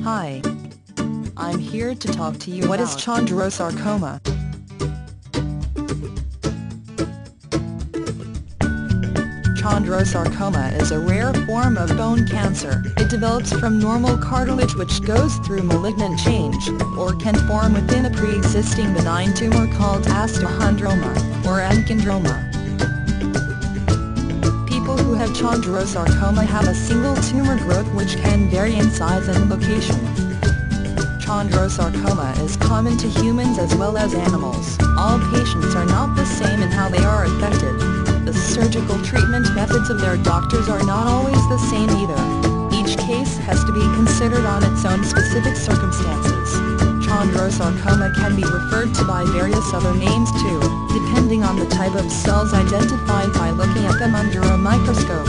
Hi. I'm here to talk to you about what is chondrosarcoma. Chondrosarcoma is a rare form of bone cancer. It develops from normal cartilage which goes through malignant change, or can form within a pre-existing benign tumor called osteochondroma, or enchondroma. People who have chondrosarcoma have a single tumor growth which can vary in size and location. Chondrosarcoma is common to humans as well as animals. All patients are not the same in how they are affected. The surgical treatment methods of their doctors are not always the same either. Each case has to be considered on its own specific circumstances. Chondrosarcoma can be referred to by various other names too, depending on the type of cells identified by looking at them under a microscope.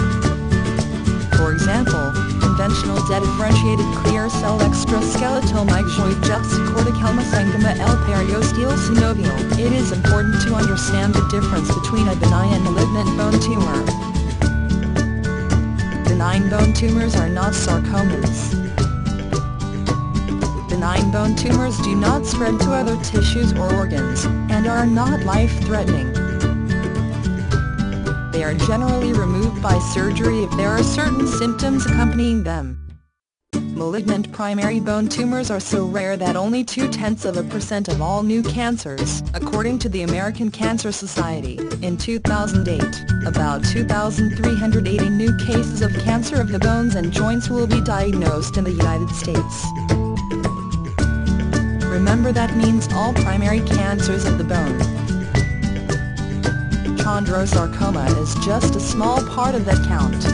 For example, conventional dedifferentiated clear cell extraskeletal Myxoid JuxtacorticalMesenchymalPeriosteal Synovial. It is important to understand the difference between a benign and malignant bone tumor. Benign bone tumors are not sarcomas. Benign bone tumors do not spread to other tissues or organs, and are not life-threatening. They are generally removed by surgery if there are certain symptoms accompanying them. Malignant primary bone tumors are so rare that only 0.2% of all new cancers, according to the American Cancer Society. In 2008, about 2,380 new cases of cancer of the bones and joints will be diagnosed in the United States. Remember, that means all primary cancers of the bone. Chondrosarcoma is just a small part of that count.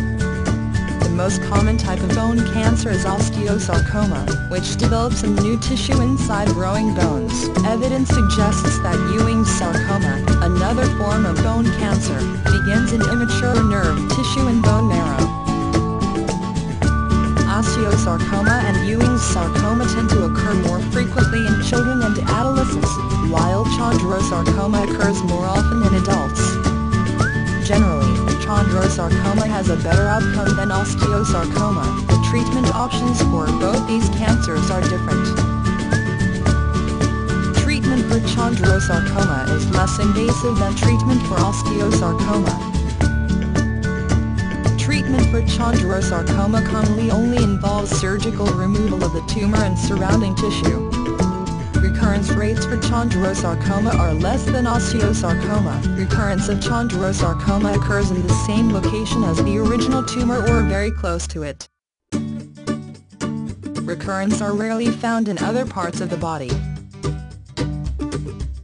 The most common type of bone cancer is osteosarcoma, which develops in new tissue inside growing bones. Evidence suggests that Ewing's sarcoma, another form of bone cancer, begins in immature nerve tissue and bone marrow. Osteosarcoma and Ewing's sarcoma tend to occur more frequently in children and adolescents, while chondrosarcoma occurs more often in adults. Generally, chondrosarcoma has a better outcome than osteosarcoma. The treatment options for both these cancers are different. Treatment for chondrosarcoma is less invasive than treatment for osteosarcoma. Treatment for chondrosarcoma commonly only involves surgical removal of the tumor and surrounding tissue. Recurrence rates for chondrosarcoma are less than osteosarcoma. Recurrence of chondrosarcoma occurs in the same location as the original tumor or very close to it. Recurrence are rarely found in other parts of the body.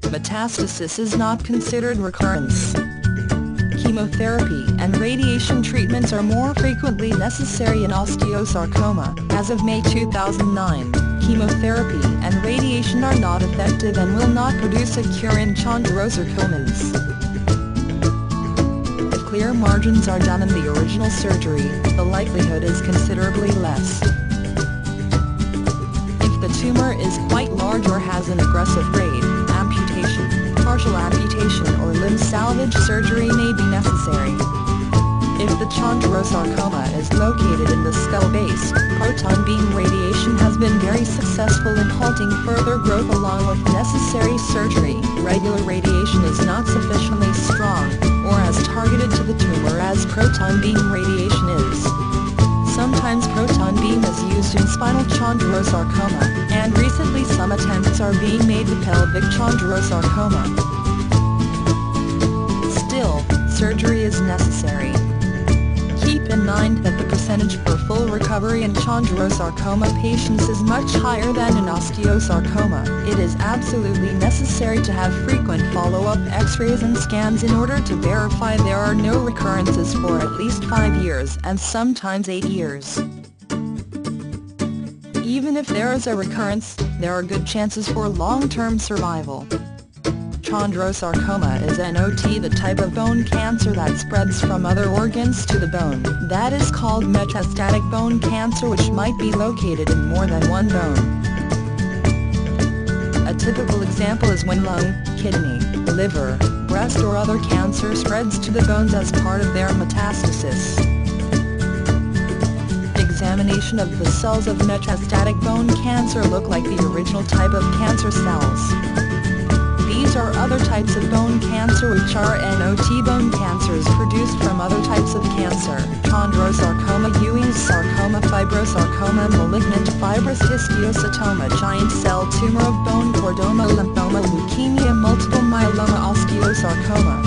Metastasis is not considered recurrence. Chemotherapy and radiation treatments are more frequently necessary in osteosarcoma. As of May 2009, chemotherapy and radiation are not effective and will not produce a cure in chondrosarcomas. If clear margins are done in the original surgery, the likelihood is considerably less. If the tumor is quite large or has an aggressive grade, amputation, partial amputation or limb salvage surgery may be necessary. If the chondrosarcoma is located in the skull base, proton beam radiation has been very successful in halting further growth along with necessary surgery. Regular radiation is not sufficiently strong, or as targeted to the tumor as proton beam radiation is. Sometimes proton beam is used in spinal chondrosarcoma, and recently some attempts are being made to pelvic chondrosarcoma. Still, surgery is necessary. Keep in mind that the percentage for full recovery in chondrosarcoma patients is much higher than in osteosarcoma. It is absolutely necessary to have frequent follow-up x-rays and scans in order to verify there are no recurrences for at least 5 years and sometimes 8 years. Even if there is a recurrence, there are good chances for long-term survival. Chondrosarcoma is not the type of bone cancer that spreads from other organs to the bone. That is called metastatic bone cancer, which might be located in more than one bone. A typical example is when lung, kidney, liver, breast or other cancer spreads to the bones as part of their metastasis. examination of the cells of metastatic bone cancer look like the original type of cancer cells. These are other types of bone cancer which are not bone cancers produced from other types of cancer: chondrosarcoma, Ewing's sarcoma, fibrosarcoma, malignant fibrous histiocytoma, giant cell tumor of bone, chordoma, lymphoma, leukemia, multiple myeloma, osteosarcoma.